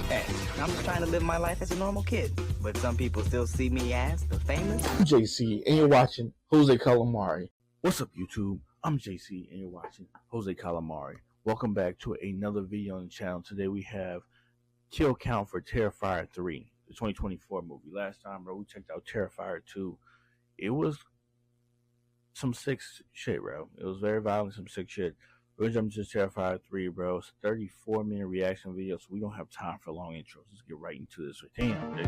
Hey, I'm just trying to live my life as a normal kid, but some people still see me as the famous JC, and you're watching Jose Calamari. What's up, YouTube? I'm JC, and you're watching Jose Calamari. Welcome back to another video on the channel. Today we have kill count for Terrifier 3, the 2024 movie. Last time, bro, we checked out Terrifier 2. It was some sick shit, bro. It was very violent, some sick shit. We're gonna jump to Terrifier 3, bro. It's a 34-minute reaction video, so we don't have time for long intros. Let's get right into this. Damn,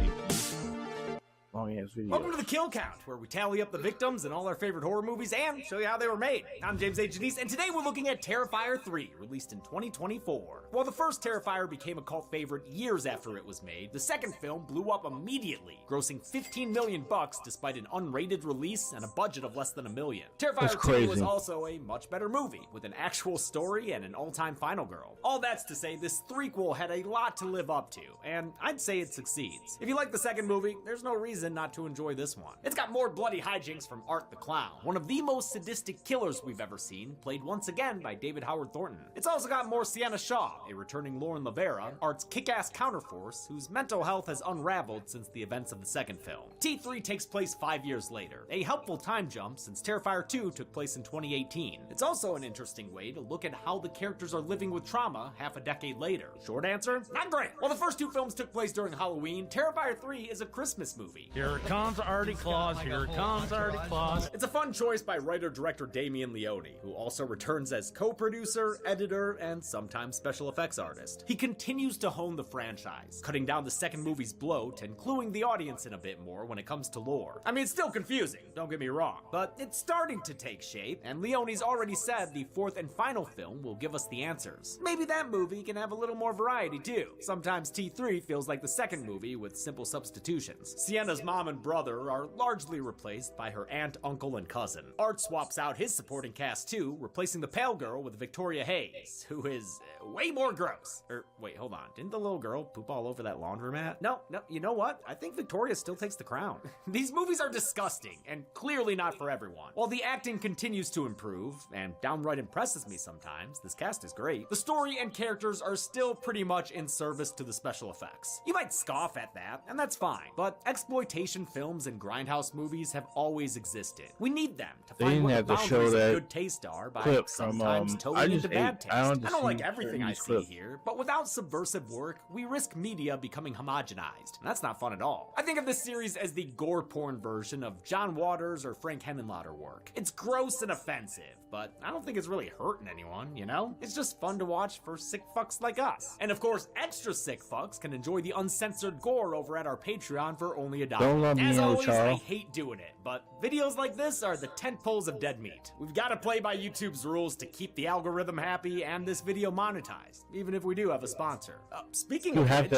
long ass video. Welcome to the Kill Count, where we tally up the victims in all our favorite horror movies and show you how they were made. I'm James A. Janice, and today we're looking at Terrifier 3, released in 2024. While the first Terrifier became a cult favorite years after it was made, the second film blew up immediately, grossing $15 million despite an unrated release and a budget of less than $1 million. Terrifier 2 was also a much better movie, with an actual story and an all-time final girl. All that's to say, this threequel had a lot to live up to, and I'd say it succeeds. If you like the second movie, there's no reason not to enjoy this one. It's got more bloody hijinks from Art the Clown, one of the most sadistic killers we've ever seen, played once again by David Howard Thornton. It's also got more Sienna Shaw, a returning Lauren Lavera, Art's kick-ass counterforce, whose mental health has unraveled since the events of the second film. T3 takes place 5 years later, a helpful time jump since Terrifier 2 took place in 2018. It's also an interesting way to look at how the characters are living with trauma half a decade later. Short answer, not great. While the first two films took place during Halloween, Terrifier 3 is a Christmas movie. Here comes Artie Claus, here comes Artie Claus. It's a fun choice by writer-director Damien Leone, who also returns as co-producer, editor, and sometimes special effects artist. He continues to hone the franchise, cutting down the second movie's bloat and cluing the audience in a bit more when it comes to lore. I mean, it's still confusing, don't get me wrong, but it's starting to take shape, and Leone's already said the fourth and final film will give us the answers. Maybe that movie can have a little more variety too. Sometimes T3 feels like the second movie with simple substitutions. Sienna's mom and brother are largely replaced by her aunt, uncle, and cousin. Art swaps out his supporting cast too, replacing the pale girl with Victoria Hayes, who is way more gross. Wait, hold on, didn't the little girl poop all over that laundromat? No, you know what? I think Victoria still takes the crown. These movies are disgusting, and clearly not for everyone. While the acting continues to improve, and downright impresses me sometimes, this cast is great, the story and characters are still pretty much in service to the special effects. You might scoff at that, and that's fine, but exploitation films and grindhouse movies have always existed. We need them to find what the boundaries of good taste are by sometimes toeing into bad taste. I don't like everything I see here, but without subversive work, we risk media becoming homogenized, and that's not fun at all. I think of this series as the gore porn version of John Waters or Frank Henenlotter work. It's gross and offensive, but I don't think it's really hurting anyone, you know? It's just fun to watch for sick fucks like us. And of course, extra sick fucks can enjoy the uncensored gore over at our Patreon for only $1. As always, I hate doing it, but videos like this are the tent poles of dead meat. We've got to play by YouTube's rules to keep the algorithm happy and this video monetized, even if we do have a sponsor. Speaking of which, you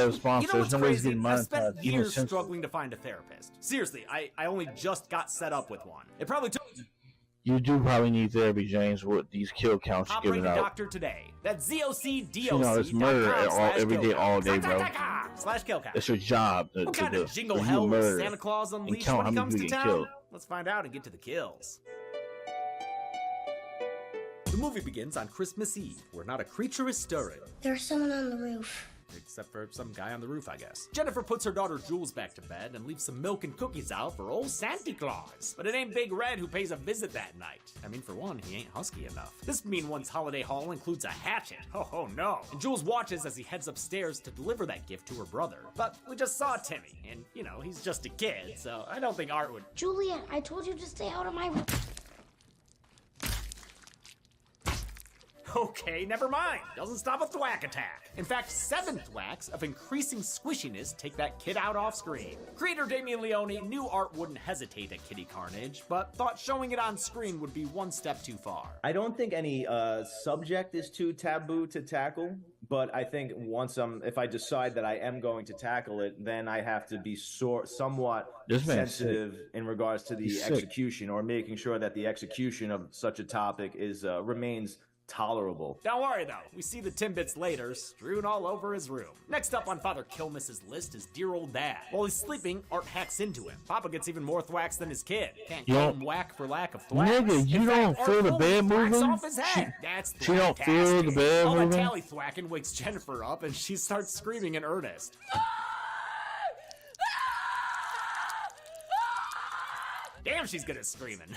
know what's crazy? I spent years struggling to find a therapist. Seriously, I only just got set up with one. It probably took... You do probably need therapy, James, with these kill counts you're giving out. Doctor today. That's ZOCDOC. You know, it's murder every day, all day, bro. /kill count. It's your job. What kind of jingle hell is Santa Claus unleashed when he comes to town? Let's find out and get to the kills. The movie begins on Christmas Eve, where not a creature is stirring. There's someone on the roof. Except for some guy on the roof, I guess. Jennifer puts her daughter Jules back to bed and leaves some milk and cookies out for old Santa Claus. But it ain't Big Red who pays a visit that night. I mean, for one, he ain't husky enough. This mean one's holiday haul includes a hatchet. Oh no. And Jules watches as he heads upstairs to deliver that gift to her brother. But we just saw Timmy, and you know, he's just a kid, so I don't think Art would... Juliet, I told you to stay out of my room. Okay, never mind. Doesn't stop a thwack attack. In fact, 7 thwacks of increasing squishiness take that kid out off screen. Creator Damien Leone knew Art wouldn't hesitate at kitty carnage, but thought showing it on screen would be one step too far. I don't think any subject is too taboo to tackle, but I think once if I decide that I am going to tackle it, then I have to be somewhat sensitive in regards to the execution, or making sure that the execution of such a topic is remains tolerable. Don't worry though, we see the Timbits later, strewn all over his room. Next up on Father Kilmus's list is dear old dad. While he's sleeping, Art hacks into him. Papa gets even more thwacks than his kid. Can't call him whack for lack of thwacks. Nigga, you In don't fact, feel Art the fully bed thwacks moving? off his head. That's She don't feel the bed All the moving? tally thwacking wakes Jennifer up and she starts screaming in earnest. Damn, she's good at screaming.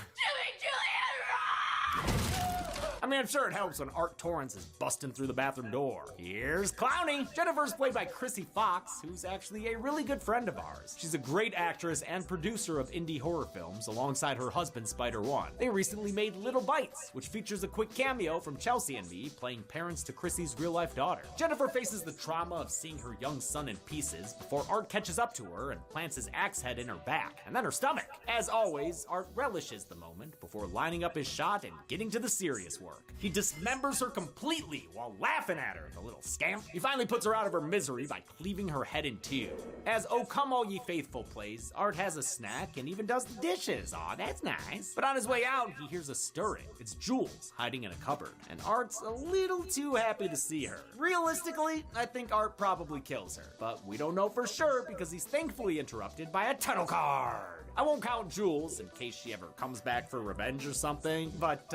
I mean, I'm sure it helps when Art Torrance is busting through the bathroom door. Here's Clowny. Jennifer's played by Chrissy Fox, who's actually a really good friend of ours. She's a great actress and producer of indie horror films alongside her husband, Spider-One. They recently made Little Bites, which features a quick cameo from Chelsea and me playing parents to Chrissy's real-life daughter. Jennifer faces the trauma of seeing her young son in pieces before Art catches up to her and plants his axe head in her back, and then her stomach. As always, Art relishes the moment before lining up his shot and getting to the serious work. He dismembers her completely while laughing at her, the little scamp. He finally puts her out of her misery by cleaving her head in two. As Oh Come All Ye Faithful plays, Art has a snack and even does the dishes. Aw, that's nice. But on his way out, he hears a stirring. It's Jules hiding in a cupboard, and Art's a little too happy to see her. Realistically, I think Art probably kills her, but we don't know for sure because he's thankfully interrupted by a title card. I won't count Jules in case she ever comes back for revenge or something, but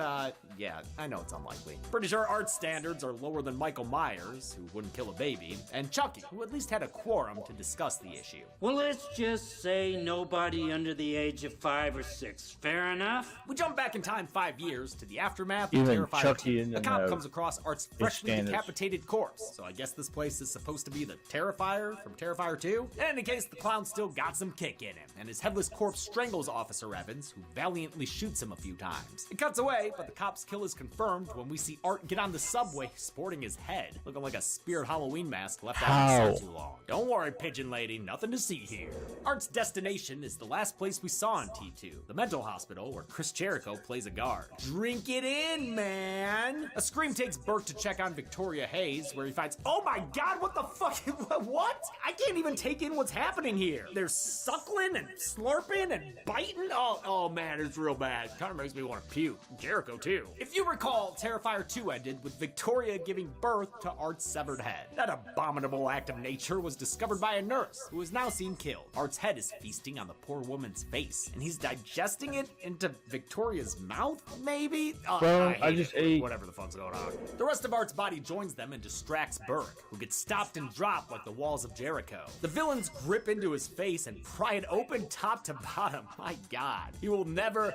yeah, I know it's unlikely. Pretty sure Art's standards are lower than Michael Myers, who wouldn't kill a baby, and Chucky, who at least had a quorum to discuss the issue. Well, let's just say nobody under the age of 5 or 6. Fair enough? We jump back in time 5 years to the aftermath Even of Terrifier Chucky 2. and A cop comes across Art's freshly standards. decapitated corpse, so I guess this place is supposed to be the Terrifier from Terrifier 2? In any case, the clown still got some kick in him, and his headless corpse strangles Officer Evans, who valiantly shoots him a few times. It cuts away, but the cop's kill is confirmed when we see Art get on the subway sporting his head, looking like a Spirit Halloween mask left out in the sun too long. Don't worry, pigeon lady, nothing to see here. Art's destination is the last place we saw in T2, the mental hospital where Chris Jericho plays a guard. Drink it in, man! A scream takes Burke to check on Victoria Hayes, where he finds, oh my god, what the fuck? What? I can't even take in what's happening here. They're suckling and slurping and biting. Oh man, it's real bad. Kinda makes me want to puke. Jericho too. If you recall, Terrifier 2 ended with Victoria giving birth to Art's severed head. That abominable act of nature was discovered by a nurse, who is now seen killed. Art's head is feasting on the poor woman's face, and he's digesting it into Victoria's mouth, maybe? Well, I just ate. Whatever the fuck's going on. The rest of Art's body joins them and distracts Burke, who gets stopped and dropped like the walls of Jericho. The villains grip into his face and pry it open top to bottom. My god, he will never,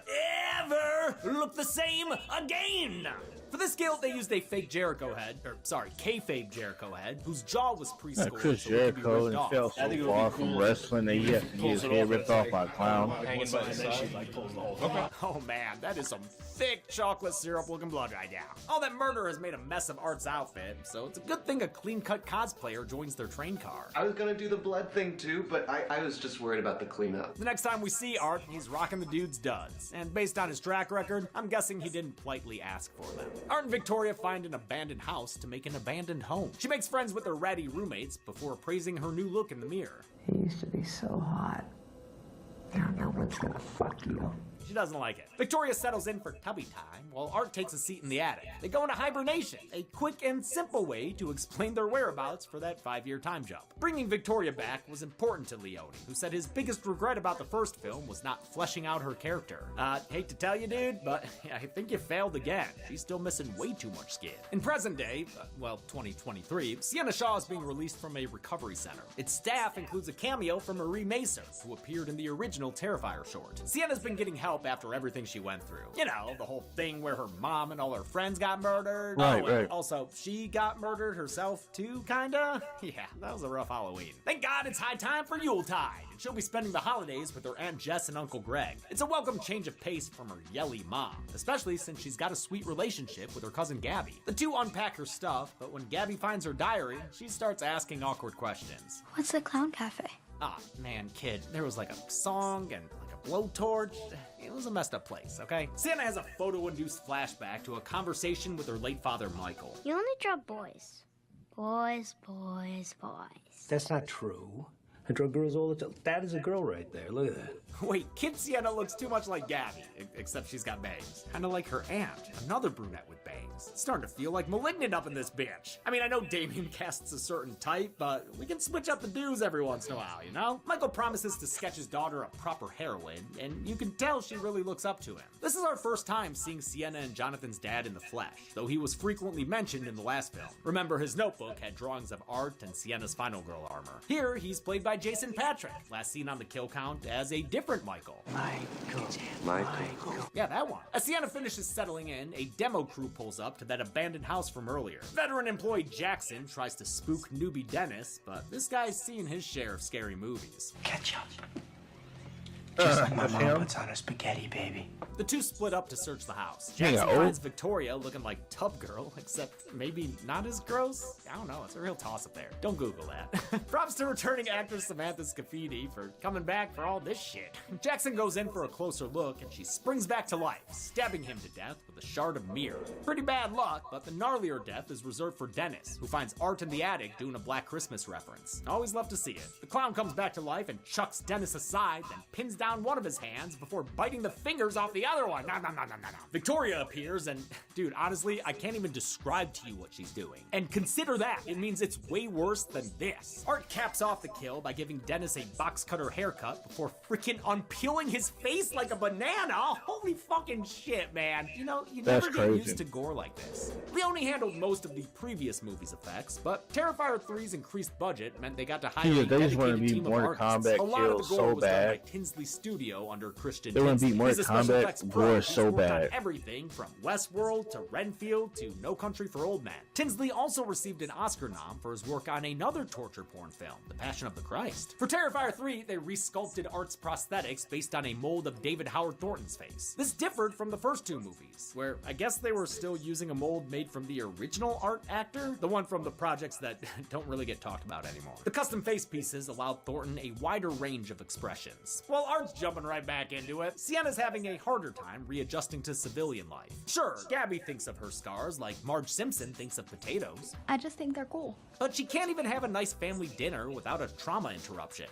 ever look the same again! For this guild, they used a fake Jericho head, kayfabe Jericho head, whose jaw was preschool. Chris so it could be Jericho ripped and off. fell so far from wrestling that he has to get his head ripped off by a clown. Oh man, that is some thick chocolate syrup looking blood right now. All that murder has made a mess of Art's outfit, so it's a good thing a clean-cut cosplayer joins their train car. I was gonna do the blood thing too, but I was just worried about the cleanup. The next time we see Art, he's rocking the dude's duds. And based on his track record, I'm guessing he didn't politely ask for them. Art and Victoria find an abandoned house to make an abandoned home. She makes friends with her ratty roommates before appraising her new look in the mirror. He used to be so hot. Now no one's gonna fuck you. She doesn't like it. Victoria settles in for tubby time, while Art takes a seat in the attic. They go into hibernation, a quick and simple way to explain their whereabouts for that 5-year time jump. Bringing Victoria back was important to Leone, who said his biggest regret about the first film was not fleshing out her character. Hate to tell you, dude, but I think you failed again. She's still missing way too much skin. In present day, 2023, Sienna Shaw is being released from a recovery center. Its staff includes a cameo from Marie Macer, who appeared in the original Terrifier short. Sienna's been getting help after everything she went through. You know, the whole thing where her mom and all her friends got murdered. Right. Also, she got murdered herself too, kinda? Yeah, that was a rough Halloween. Thank God it's high time for Yuletide, and she'll be spending the holidays with her Aunt Jess and Uncle Greg. It's a welcome change of pace from her yelly mom, especially since she's got a sweet relationship with her cousin Gabby. The two unpack her stuff, but when Gabby finds her diary, she starts asking awkward questions. What's the clown cafe? Ah, man, kid, there was like a song and like a blowtorch. It was a messed up place, okay? Sienna has a photo-induced flashback to a conversation with her late father, Michael. You only draw boys. Boys, boys, boys. That's not true. I draw girls all the time. That is a girl right there. Look at that. Wait, Kid Sienna looks too much like Gabby, except she's got bangs. Kinda like her aunt, another brunette with bangs. It's starting to feel like Malignant up in this bitch. I mean, I know Damien casts a certain type, but we can switch up the dudes every once in a while, you know? Michael promises to sketch his daughter a proper heroine, and you can tell she really looks up to him. This is our first time seeing Sienna and Jonathan's dad in the flesh, though he was frequently mentioned in the last film. Remember, his notebook had drawings of Art and Sienna's final girl armor. Here, he's played by Jason Patric, last seen on the kill count as a different Michael. Michael. Yeah, that one. As Sienna finishes settling in, a demo crew pulls up to that abandoned house from earlier. Veteran employee Jackson tries to spook newbie Dennis, but this guy's seen his share of scary movies. Ketchup. Just like my mom puts on her spaghetti, baby. The two split up to search the house. Jackson finds Victoria looking like Tub Girl, except maybe not as gross? I don't know, it's a real toss-up there. Don't Google that. Props to returning actress Samantha Scafidi for coming back for all this shit. Jackson goes in for a closer look, and she springs back to life, stabbing him to death with a shard of mirror. Pretty bad luck, but the gnarlier death is reserved for Dennis, who finds Art in the attic doing a Black Christmas reference. Always love to see it. The clown comes back to life and chucks Dennis aside, then pins down one of his hands before biting the fingers off the other one. No. Victoria appears, and dude, honestly, I can't even describe to you what she's doing. And consider that, it means it's way worse than this. Art caps off the kill by giving Dennis a box cutter haircut before freaking unpeeling his face like a banana. Holy fucking shit, man. You know, you never get used to gore like this. Leone handled most of the previous movie's effects, but Terrifier 3's increased budget meant they got to hire a dedicated team of artists. A lot of the gore was done by Tinsley Studio under Christian They want to be Tinsley. Mortal Kombat gore so bad. Everything from Westworld to Renfield to No Country for Old Men. Tinsley also received an Oscar nom for his work on another torture porn film, The Passion of the Christ. For Terrifier 3, they resculpted Art's prosthetics based on a mold of David Howard Thornton's face. This differed from the first two movies, where I guess they were still using a mold made from the original Art actor, the one from the projects that don't really get talked about anymore. The custom face pieces allowed Thornton a wider range of expressions. While Art's jumping right back into it, Sienna's having a harder time readjusting to civilian life. Sure, Gabby thinks of her scars like Marge Simpson thinks of potatoes. I just think they're cool. But she can't even have a nice family dinner without a trauma interruption.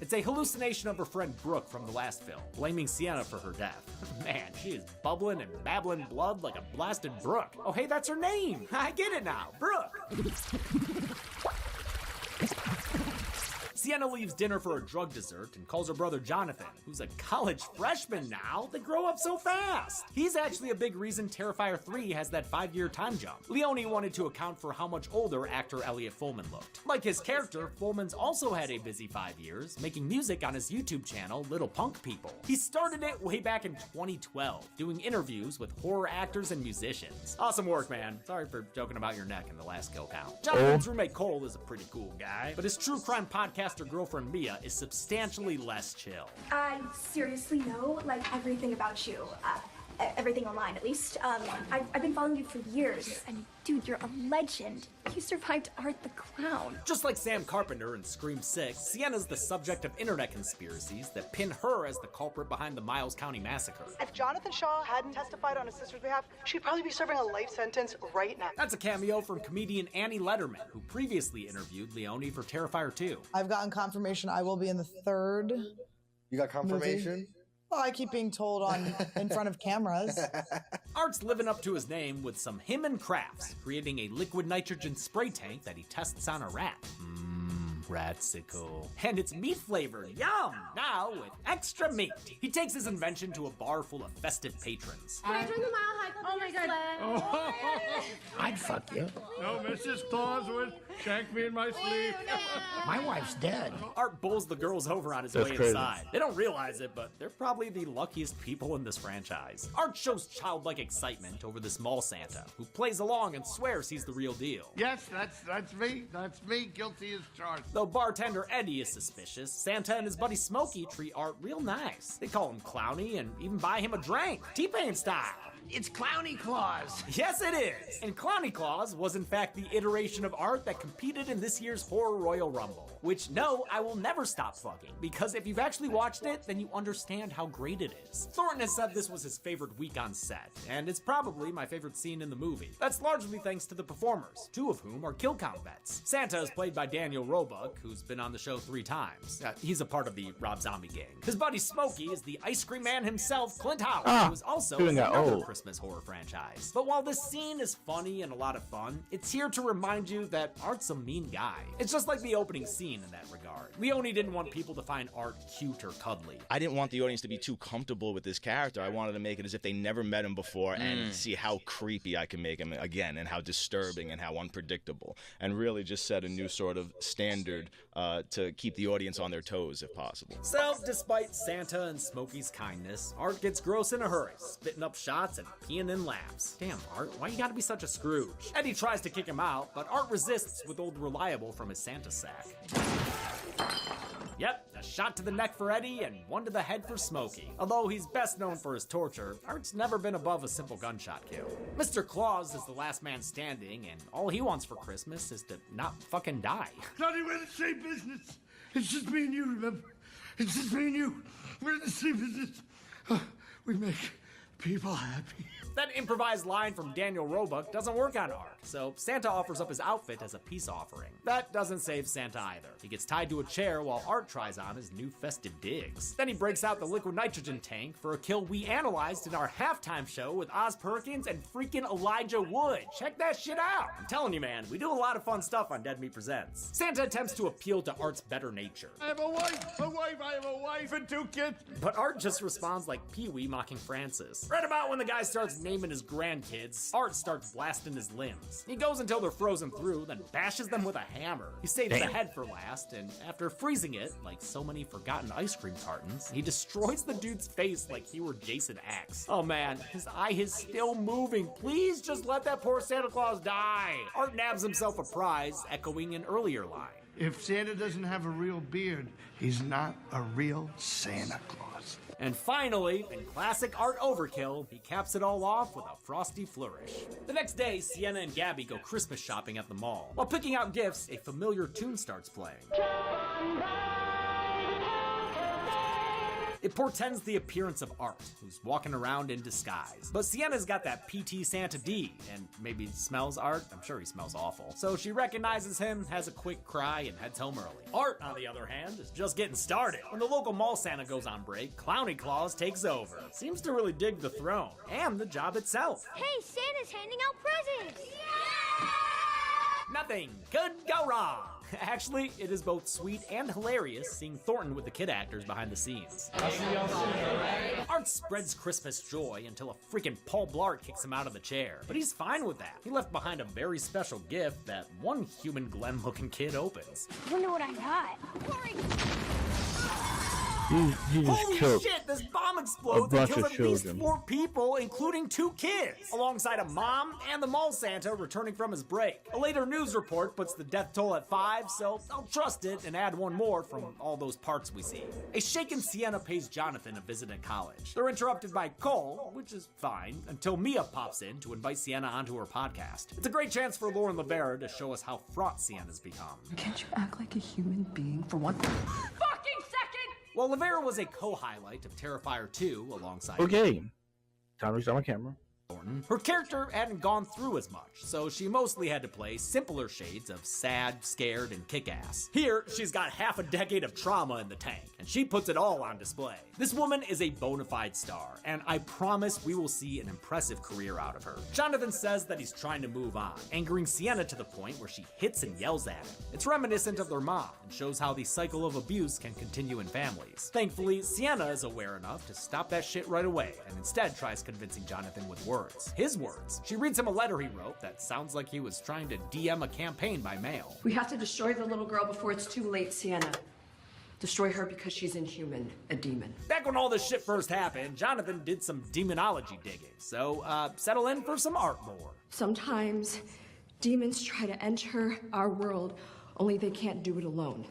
It's a hallucination of her friend Brooke from the last film, blaming Sienna for her death. Man, she is bubbling and babbling blood like a blasted brook. Oh hey, that's her name! I get it now, Brooke! Sienna leaves dinner for a drug dessert and calls her brother Jonathan, who's a college freshman now. They grow up so fast. He's actually a big reason Terrifier 3 has that 5-year time jump. Leone wanted to account for how much older actor Elliot Fullman looked. Like his character, Fullman's also had a busy 5 years, making music on his YouTube channel, Little Punk People. He started it way back in 2012, doing interviews with horror actors and musicians. Awesome work, man. Sorry for joking about your neck in the last kill count. Jonathan's roommate Cole is a pretty cool guy, but his true crime podcast girlfriend Mia is substantially less chill. I seriously know, like, everything about you. Everything online, at least. I've been following you for years. And dude, you're a legend. You survived Art the Clown. Just like Sam Carpenter in Scream 6, Sienna's the subject of internet conspiracies that pin her as the culprit behind the Miles County massacre. If Jonathan Shaw hadn't testified on his sister's behalf, she'd probably be serving a life sentence right now. That's a cameo from comedian Annie Letterman, who previously interviewed Leone for Terrifier 2. I've gotten confirmation I will be in the third. You got confirmation? Movie. Well, I keep being told in front of cameras. Art's living up to his name with some him and crafts, creating a liquid nitrogen spray tank that he tests on a rat. Ratsicle. And it's meat flavored, yum! Now with extra meat. He takes his invention to a bar full of festive patrons. Can I drink a Mile High Club? Oh my god. I'd fuck you. No, Mrs. Claus would shank me in my sleep. My wife's dead. Art bowls the girls over on his way inside. They don't realize it, but they're probably the luckiest people in this franchise. Art shows childlike excitement over this mall Santa, who plays along and swears he's the real deal. Yes, that's me. That's me, guilty as charged. Though bartender Eddie is suspicious, Santa and his buddy Smokey treat Art real nice. They call him Clowny and even buy him a drink, T-Pain style. It's Clowny Claus. Yes, it is. And Clowny Claus was in fact the iteration of Art that competed in this year's Horror Royal Rumble. Which, no, I will never stop fucking, because if you've actually watched it, then you understand how great it is. Thornton has said this was his favorite week on set, and it's probably my favorite scene in the movie. That's largely thanks to the performers, 2 of whom are kill count vets. Santa is played by Daniel Roebuck, who's been on the show 3 times. He's a part of the Rob Zombie gang. His buddy Smokey is the ice cream man himself, Clint Howard, who is also another Christmas horror franchise. But while this scene is funny and a lot of fun, it's here to remind you that Art's a mean guy. It's just like the opening scene in that regard. Leone didn't want people to find Art cute or cuddly. I didn't want the audience to be too comfortable with this character. I wanted to make it as if they never met him before and see how creepy I can make him again, and how disturbing and how unpredictable, and really just set a new sort of standard to keep the audience on their toes if possible. So, despite Santa and Smokey's kindness, Art gets gross in a hurry, spitting up shots and peeing in laps. Damn, Art, why you gotta be such a Scrooge? Eddie tries to kick him out, but Art resists with old Reliable from his Santa sack. Yep, a shot to the neck for Eddie and one to the head for Smokey. Although he's best known for his torture, Art's never been above a simple gunshot kill. Mr. Claus is the last man standing, and all he wants for Christmas is to not fucking die. Sonny, we're the same business. It's just me and you, remember? It's just me and you. We're in the same business. We make people happy. That improvised line from Daniel Roebuck doesn't work on Art, so Santa offers up his outfit as a peace offering. That doesn't save Santa either. He gets tied to a chair while Art tries on his new festive digs. Then he breaks out the liquid nitrogen tank for a kill we analyzed in our halftime show with Oz Perkins and freaking Elijah Wood. Check that shit out. I'm telling you, man, we do a lot of fun stuff on Dead Meat Presents. Santa attempts to appeal to Art's better nature. I have a wife, I have a wife and 2 kids. But Art just responds like Pee-wee mocking Francis. Right about when the guy starts naming his grandkids, Art starts blasting his limbs. He goes until they're frozen through, then bashes them with a hammer. He saves the head for last, and after freezing it, like so many forgotten ice cream cartons, he destroys the dude's face like he were Jason X. Oh man, his eye is still moving. Please just let that poor Santa Claus die. Art nabs himself a prize, echoing an earlier line. If Santa doesn't have a real beard, he's not a real Santa Claus. And finally, in classic Art overkill, he caps it all off with a frosty flourish. The next day, Sienna and Gabby go Christmas shopping at the mall. While picking out gifts, a familiar tune starts playing. It portends the appearance of Art, who's walking around in disguise. But Sienna's got that PT Santa D, and maybe smells Art. I'm sure he smells awful. So she recognizes him, has a quick cry, and heads home early. Art, on the other hand, is just getting started. When the local mall Santa goes on break, Clowny Claus takes over. Seems to really dig the throne, and the job itself. Hey, Santa's handing out presents! Nothing could go wrong. Actually, it is both sweet and hilarious seeing Thornton with the kid actors behind the scenes. Art spreads Christmas joy until a freaking Paul Blart kicks him out of the chair. But he's fine with that. He left behind a very special gift that one human Glenn-looking kid opens. I wonder what I got. He just Holy killed shit, this bomb explodes and bunch kills of at least children. 4 people, including 2 kids, alongside a mom and the mall Santa returning from his break. A later news report puts the death toll at 5, so I'll trust it and add 1 more from all those parts we see. A shaken Sienna pays Jonathan a visit at college. They're interrupted by Cole, which is fine, until Mia pops in to invite Sienna onto her podcast. It's a great chance for Lauren Lavera to show us how fraught Sienna's become. Can't you act like a human being for one Fucking second! While Lavera was a co-highlight of Terrifier 2 alongside Okay, time to restart my camera. Thornton, her character hadn't gone through as much, so she mostly had to play simpler shades of sad, scared, and kick-ass. Here, she's got half a decade of trauma in the tank, and she puts it all on display. This woman is a bona fide star, and I promise we will see an impressive career out of her. Jonathan says that he's trying to move on, angering Sienna to the point where she hits and yells at him. It's reminiscent of their mom, and shows how the cycle of abuse can continue in families. Thankfully, Sienna is aware enough to stop that shit right away, and instead tries convincing Jonathan with words. His words. She reads him a letter he wrote that sounds like he was trying to DM a campaign by mail. We have to destroy the little girl before it's too late, Sienna. Destroy her because she's inhuman, a demon. Back when all this shit first happened, Jonathan did some demonology digging, so settle in for some art lore. Sometimes demons try to enter our world, only they can't do it alone.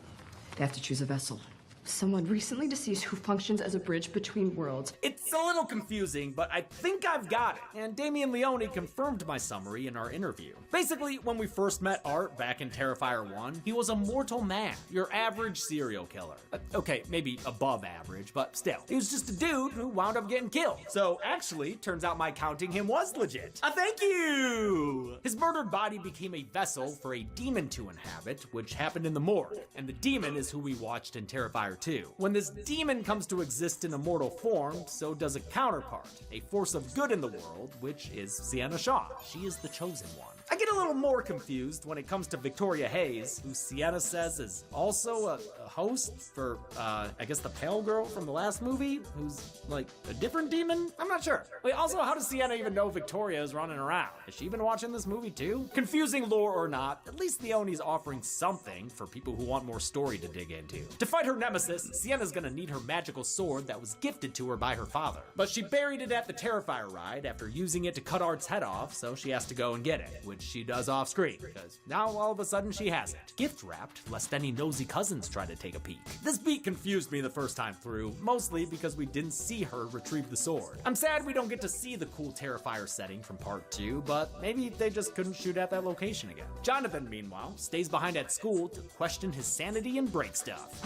They have to choose a vessel. Someone recently deceased who functions as a bridge between worlds. It's a little confusing, but I think I've got it. And Damien Leone confirmed my summary in our interview. Basically, when we first met Art back in Terrifier 1, he was a mortal man, your average serial killer. Okay, maybe above average, but still. He was just a dude who wound up getting killed. So actually, turns out my counting him was legit. Thank you! His murdered body became a vessel for a demon to inhabit, which happened in the morgue. And the demon is who we watched in Terrifier Terrifier 2. When this demon comes to exist in a mortal form, so does a counterpart, a force of good in the world, which is Sienna Shaw. She is the chosen one. I get a little more confused when it comes to Victoria Hayes, who Sienna says is also a host for, I guess the pale girl from the last movie, who's like a different demon? I'm not sure. Wait, also, how does Sienna even know Victoria is running around? Has she been watching this movie too? Confusing lore or not, at least Leone's offering something for people who want more story to dig into. To fight her nemesis, Sienna's gonna need her magical sword that was gifted to her by her father. But she buried it at the Terrifier ride after using it to cut Art's head off, so she has to go and get it, which she does off screen, because now all of a sudden she has it. Gift wrapped, lest any nosy cousins try to take a peek. This beat confused me the first time through, mostly because we didn't see her retrieve the sword. I'm sad we don't get to see the cool Terrifier setting from part 2, but maybe they just couldn't shoot at that location again. Jonathan, meanwhile, stays behind at school to question his sanity and break stuff.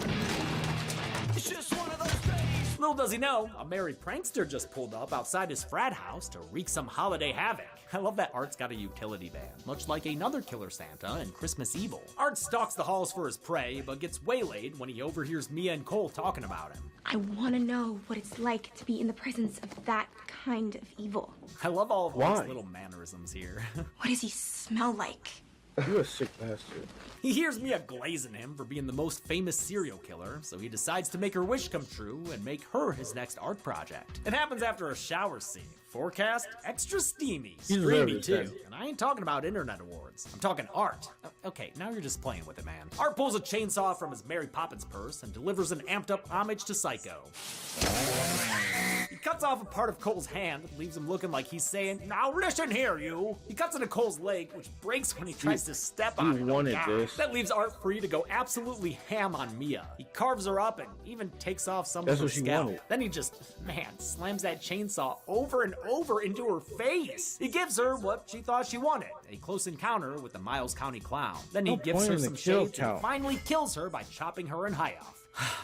It's just one of those days. Little does he know, a merry prankster just pulled up outside his frat house to wreak some holiday havoc. I love that Art's got a utility van, much like another Killer Santa in Christmas Evil. Art stalks the halls for his prey, but gets waylaid when he overhears Mia and Cole talking about him. I want to know what it's like to be in the presence of that kind of evil. I love all of Art's little mannerisms here. What does he smell like? You're a sick bastard. He hears Mia glazing him for being the most famous serial killer, so he decides to make her wish come true and make her his next art project. It happens after a shower scene. Forecast, extra steamy, streamy too. And I ain't talking about internet awards. I'm talking Art. Okay, now you're just playing with it, man. Art pulls a chainsaw from his Mary Poppins purse and delivers an amped up homage to Psycho. He cuts off a part of Cole's hand and leaves him looking like he's saying, "Now listen here, you." He cuts into Cole's leg, which breaks when he tries to step on it. You wanted this. That leaves Art free to go absolutely ham on Mia. He carves her up and even takes off some of her scalp. Then he just, slams that chainsaw over and over into her face. He gives her what she thought she wanted, a close encounter with the Miles County Clown. Then he gives her some shades and finally kills her by chopping her in half.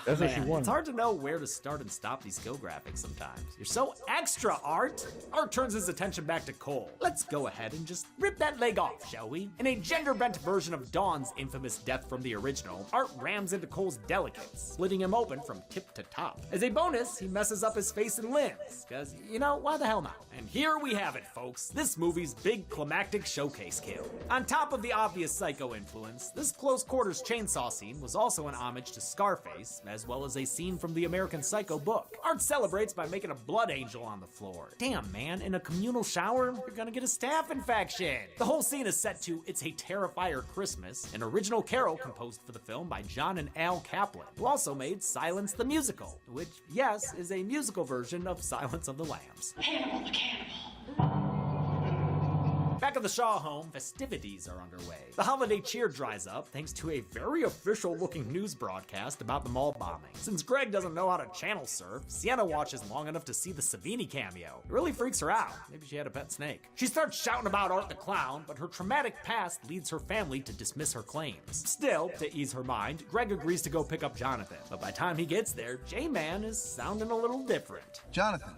That's what she wanted. It's hard to know where to start and stop these skill graphics sometimes. You're so extra, Art. Art turns his attention back to Cole. Let's go ahead and just rip that leg off, shall we? In a gender-bent version of Dawn's infamous death from the original, Art rams into Cole's delicates, splitting him open from tip to top. As a bonus, he messes up his face and limbs, because, why the hell not? And here we have it, folks. This movie's big climactic showcase kill. On top of the obvious Psycho influence, this close-quarters chainsaw scene was also an homage to Scarface, as well as a scene from the American Psycho book. Art celebrates by making a blood angel on the floor. Damn, man, in a communal shower, you're gonna get a staph infection. The whole scene is set to It's a Terrifier Christmas, an original carol composed for the film by John and Al Kaplan, who also made Silence the Musical, which, yes, is a musical version of Silence of the Lambs. Hannibal the Cannibal. Back at the Shaw home, festivities are underway. The holiday cheer dries up thanks to a very official-looking news broadcast about the mall bombing. Since Greg doesn't know how to channel surf, Sienna watches long enough to see the Savini cameo. It really freaks her out. Maybe she had a pet snake. She starts shouting about Art the Clown, but her traumatic past leads her family to dismiss her claims. Still, to ease her mind, Greg agrees to go pick up Jonathan. But by the time he gets there, J-Man is sounding a little different. Jonathan,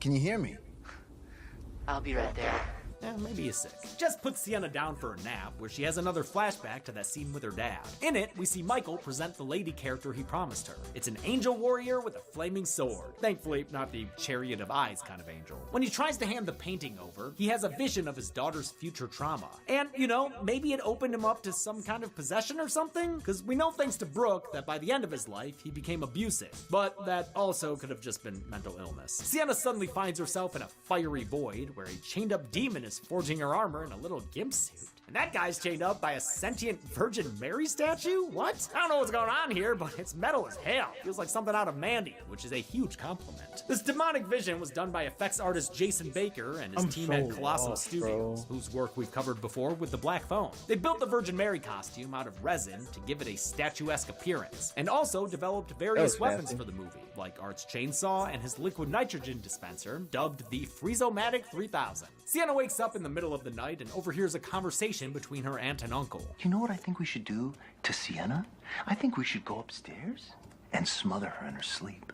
can you hear me? I'll be right there. Maybe he's sick. Jess puts Sienna down for a nap, where she has another flashback to that scene with her dad. In it, we see Michael present the lady character he promised her. It's an angel warrior with a flaming sword. Thankfully, not the chariot of eyes kind of angel. When he tries to hand the painting over, he has a vision of his daughter's future trauma. And, maybe it opened him up to some kind of possession or something? Because we know thanks to Brooke that by the end of his life, he became abusive. But that also could have just been mental illness. Sienna suddenly finds herself in a fiery void, where a chained-up demon is forging her armor in a little gimp suit. And that guy's chained up by a sentient Virgin Mary statue? What? I don't know what's going on here, but it's metal as hell. Feels like something out of Mandy, which is a huge compliment. This demonic vision was done by effects artist Jason Baker and his team at Colossal Studios, whose work we've covered before with The Black Phone. They built the Virgin Mary costume out of resin to give it a statuesque appearance, and also developed various weapons for the movie, like Art's chainsaw and his liquid nitrogen dispenser, dubbed the Freezomatic 3000. Sienna wakes up in the middle of the night and overhears a conversation between her aunt and uncle. You know what I think we should do to Sienna? I think we should go upstairs and smother her in her sleep.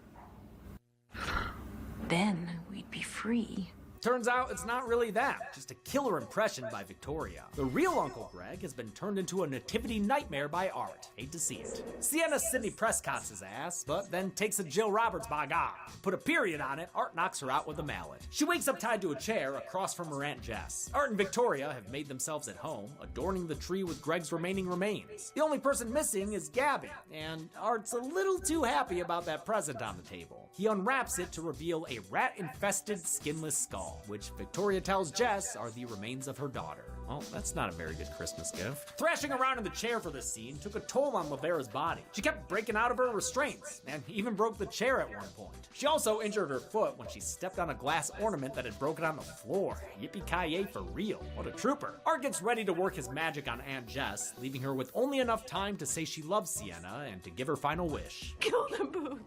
Then we'd be free. Turns out it's not really that, just a killer impression by Victoria. The real Uncle Greg has been turned into a nativity nightmare by Art. Hate to see it. Sienna Sidney Prescott's his ass, but then takes a Jill Roberts by God. Put a period on it, Art knocks her out with a mallet. She wakes up tied to a chair across from her Aunt Jess. Art and Victoria have made themselves at home, adorning the tree with Greg's remaining remains. The only person missing is Gabby, and Art's a little too happy about that present on the table. He unwraps it to reveal a rat-infested skinless skull, which Victoria tells Jess are the remains of her daughter. Well, that's not a very good Christmas gift. Thrashing around in the chair for this scene took a toll on Lavera's body. She kept breaking out of her restraints, and even broke the chair at one point. She also injured her foot when she stepped on a glass ornament that had broken on the floor. Yippee-ki-yay for real. What a trooper. Art gets ready to work his magic on Aunt Jess, leaving her with only enough time to say she loves Sienna and to give her final wish. Kill them both.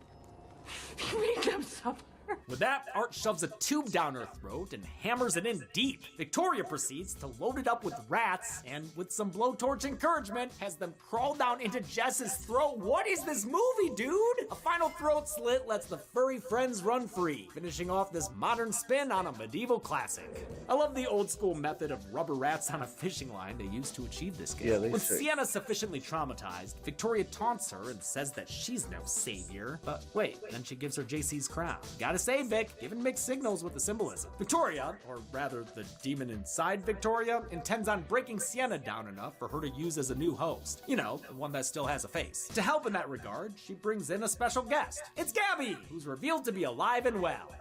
Make them suffer. With that, Art shoves a tube down her throat and hammers it in deep. Victoria proceeds to load it up with rats, and with some blowtorch encouragement, has them crawl down into Jess's throat. What is this movie, dude? A final throat slit lets the furry friends run free, finishing off this modern spin on a medieval classic. I love the old school method of rubber rats on a fishing line they used to achieve this game. Yeah, With Sienna sufficiently traumatized, Victoria taunts her and says that she's no savior. But wait, then she gives her JC's crown. Gotta say, Vic, giving mixed signals with the symbolism. Victoria, or rather the demon inside Victoria, intends on breaking Sienna down enough for her to use as a new host. You know, one that still has a face. To help in that regard, she brings in a special guest. It's Gabby, who's revealed to be alive and well.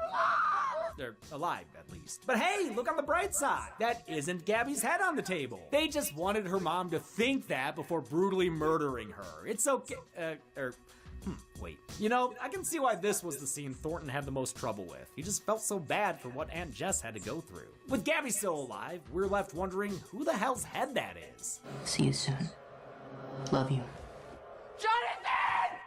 They're alive, at least. But hey, look on the bright side. That isn't Gabby's head on the table. They just wanted her mom to think that before brutally murdering her. It's okay. Wait. You know, I can see why this was the scene Thornton had the most trouble with. He just felt so bad for what Aunt Jess had to go through. With Gabby still alive, we're left wondering who the hell's head that is. See you soon. Love you.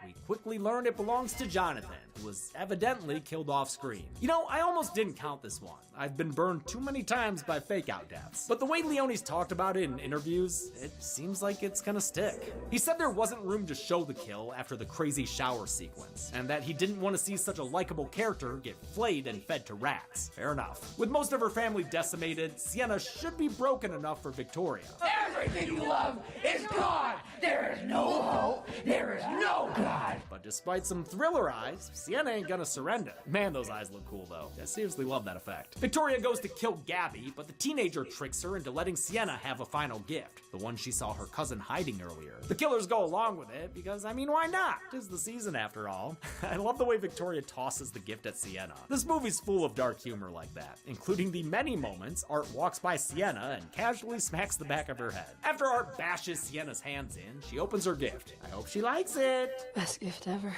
We quickly learn it belongs to Jonathan, who was evidently killed off screen. You know, I almost didn't count this one. I've been burned too many times by fake-out deaths. But the way Leone's talked about it in interviews, it seems like it's gonna stick. He said there wasn't room to show the kill after the crazy shower sequence, and that he didn't want to see such a likable character get flayed and fed to rats. Fair enough. With most of her family decimated, Sienna should be broken enough for Victoria. Everything you love is gone! There is no hope! There is no God! But despite some thriller eyes, Sienna ain't gonna surrender. Man, those eyes look cool though. I seriously love that effect. Victoria goes to kill Gabby, but the teenager tricks her into letting Sienna have a final gift, the one she saw her cousin hiding earlier. The killers go along with it because, I mean, why not? 'Tis the season after all. I love the way Victoria tosses the gift at Sienna. This movie's full of dark humor like that, including the many moments Art walks by Sienna and casually smacks the back of her head. After Art bashes Sienna's hands in, she opens her gift. I hope she likes it. Best gift ever.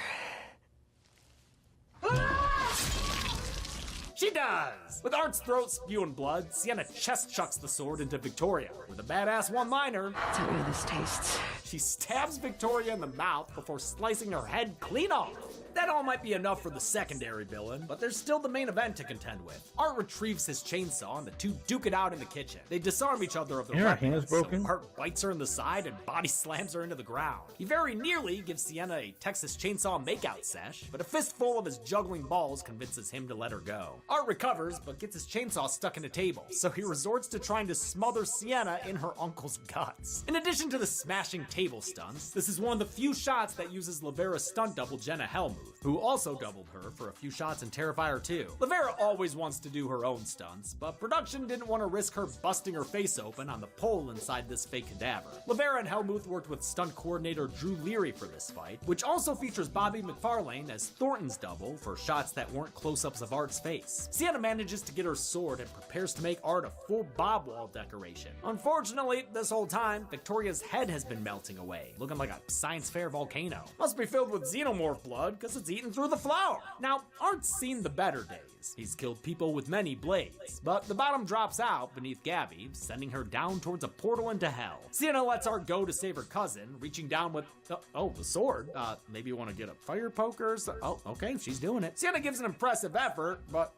She does! With Art's throat spewing blood, Sienna chest chucks the sword into Victoria. With a badass one-liner, Tell me how this tastes. she stabs Victoria in the mouth before slicing her head clean off. That all might be enough for the secondary villain, but there's still the main event to contend with. Art retrieves his chainsaw and the two duke it out in the kitchen. They disarm each other of their Your weapons, hand's broken? so Art bites her in the side and body slams her into the ground. He very nearly gives Sienna a Texas Chainsaw makeout sesh, but a fistful of his juggling balls convinces him to let her go. Art recovers, but gets his chainsaw stuck in a table, so he resorts to trying to smother Sienna in her uncle's guts. In addition to the smashing table stunts, this is one of the few shots that uses Lavera's stunt double Jenna Hellmuth, who also doubled her for a few shots in Terrifier 2. Lavera always wants to do her own stunts, but production didn't want to risk her busting her face open on the pole inside this fake cadaver. Lavera and Hellmuth worked with stunt coordinator Drew Leary for this fight, which also features Bobby McFarlane as Thornton's double for shots that weren't close-ups of Art's face. Sienna manages to get her sword and prepares to make Art a full bob wall decoration. Unfortunately, this whole time, Victoria's head has been melting away, looking like a science fair volcano. Must be filled with xenomorph blood, because it's eaten through the flour. Now, Art's seen the better days. He's killed people with many blades, but the bottom drops out beneath Gabby, sending her down towards a portal into hell. Sienna lets Art go to save her cousin, reaching down with, the sword. Maybe you want to get a fire poker or so? Oh, okay, she's doing it. Sienna gives an impressive effort, but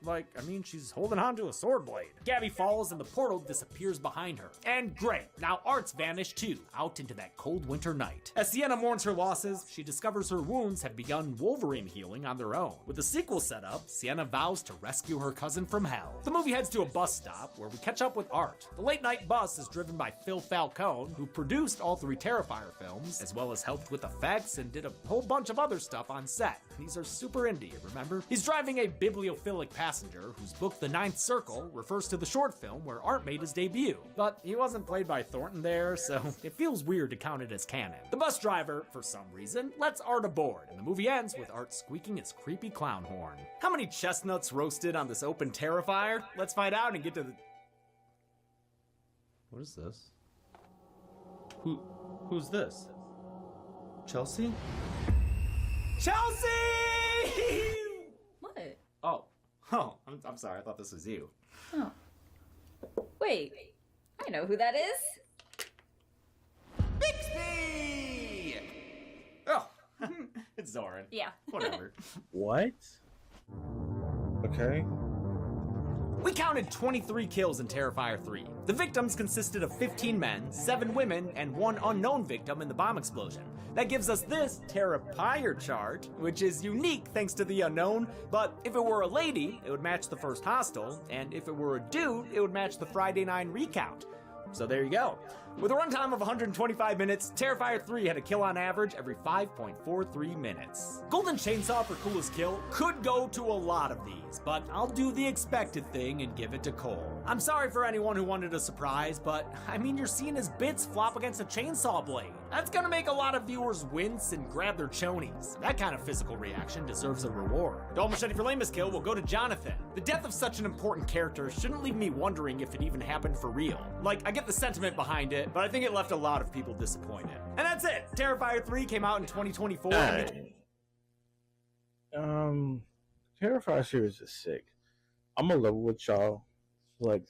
she's holding on to a sword blade. Gabby falls and the portal disappears behind her. And great, now Art's vanished too, out into that cold winter night. As Sienna mourns her losses, she discovers her wounds have begun Wolverine Victorian healing on their own. With the sequel set up, Sienna vows to rescue her cousin from hell. The movie heads to a bus stop where we catch up with Art. The late-night bus is driven by Phil Falcone, who produced all 3 Terrifier films, as well as helped with effects and did a whole bunch of other stuff on set. These are super indie, remember? He's driving a bibliophilic passenger whose book The Ninth Circle refers to the short film where Art made his debut. But he wasn't played by Thornton there, so it feels weird to count it as canon. The bus driver, for some reason, lets Art aboard, and the movie ends with Art squeaking his creepy clown horn. How many chestnuts roasted on this open Terrifier? Let's find out and get to the... What is this? Who's this? Chelsea? Chelsea! What? Oh, I'm sorry. I thought this was you. Oh. Wait, I know who that is. Bixby! Oh, it's Zoran. Yeah. Whatever. What? Okay. We counted 23 kills in Terrifier 3. The victims consisted of 15 men, 7 women, and 1 unknown victim in the bomb explosion. That gives us this Terrifier chart, which is unique thanks to the unknown, but if it were a lady, it would match the first hostel, and if it were a dude, it would match the Friday 9 recount. So there you go. With a runtime of 125 minutes, Terrifier 3 had a kill on average every 5.43 minutes. Golden Chainsaw for coolest kill could go to a lot of these, but I'll do the expected thing and give it to Cole. I'm sorry for anyone who wanted a surprise, but I mean, you're seeing his bits flop against a chainsaw blade. That's gonna make a lot of viewers wince and grab their chonies. That kind of physical reaction deserves a reward. Dull Machete for lamest kill will go to Jonathan. The death of such an important character shouldn't leave me wondering if it even happened for real. Like, I get the sentiment behind it, but I think it left a lot of people disappointed. And that's it! Terrifier 3 came out in 2024. Terrifier series is sick. I'm gonna level with y'all. Like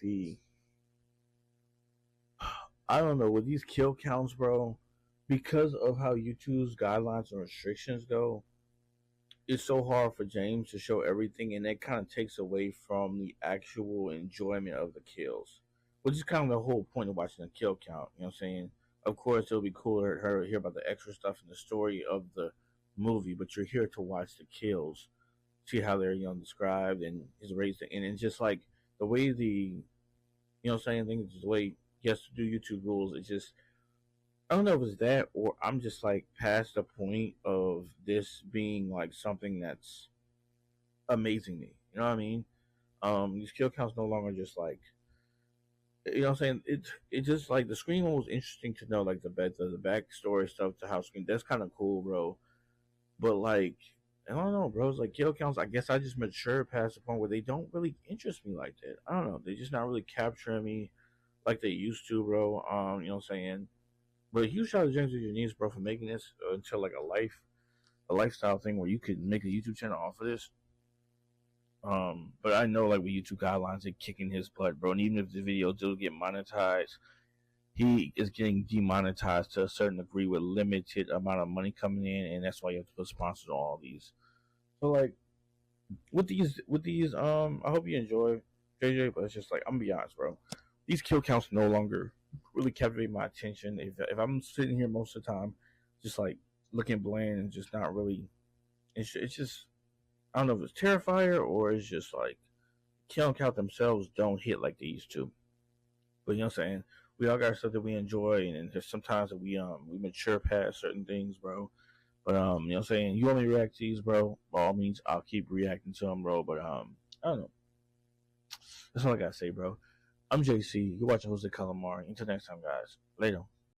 I don't know, with these kill counts, bro, because of how YouTube's guidelines and restrictions go, it's so hard for James to show everything, and that kind of takes away from the actual enjoyment of the kills. Which is kind of the whole point of watching a kill count, you know what I'm saying? Of course, it'll be cooler to hear about the extra stuff in the story of the movie, but you're here to watch the kills, see how they're, described, and his race, and it's just like the way the, I think it's the way he has to do YouTube rules. It's just, I don't know if it's that, or I'm just like past the point of this being like something that's amazing me. You know what I mean? These kill counts no longer just like, you know what I'm saying? It just like the Scream one was interesting to know, like the backstory stuff to how Scream. That's kind of cool, bro. But like, I don't know, bro. It's like kill counts. I guess I just matured past the point where they don't really interest me like that. I don't know. They're just not really capturing me like they used to, bro. You know what I'm saying? But a huge shout out to James Janice, bro, for making this into like a lifestyle thing where you could make a YouTube channel off of this. But I know like with YouTube guidelines, they're kicking his butt, bro. And even if the video do get monetized, he is getting demonetized to a certain degree with limited amount of money coming in, and that's why you have to put sponsors on all these. So like with these, I hope you enjoy JJ, but it's just like, I'm gonna be honest, bro. These kill counts no longer really captivate my attention. If I'm sitting here most of the time, just like looking bland and just not really, it's just, I don't know if it's Terrifier or it's just like kill count themselves don't hit like they used to. But you know what I'm saying? We all got stuff that we enjoy, and there's sometimes that we mature past certain things, bro. But you know what I'm saying? You want me to react to these, bro? By all means, I'll keep reacting to them, bro. But I don't know. That's all I gotta say, bro. I'm JC. You're watching Jose Calamari. Until next time, guys. Later.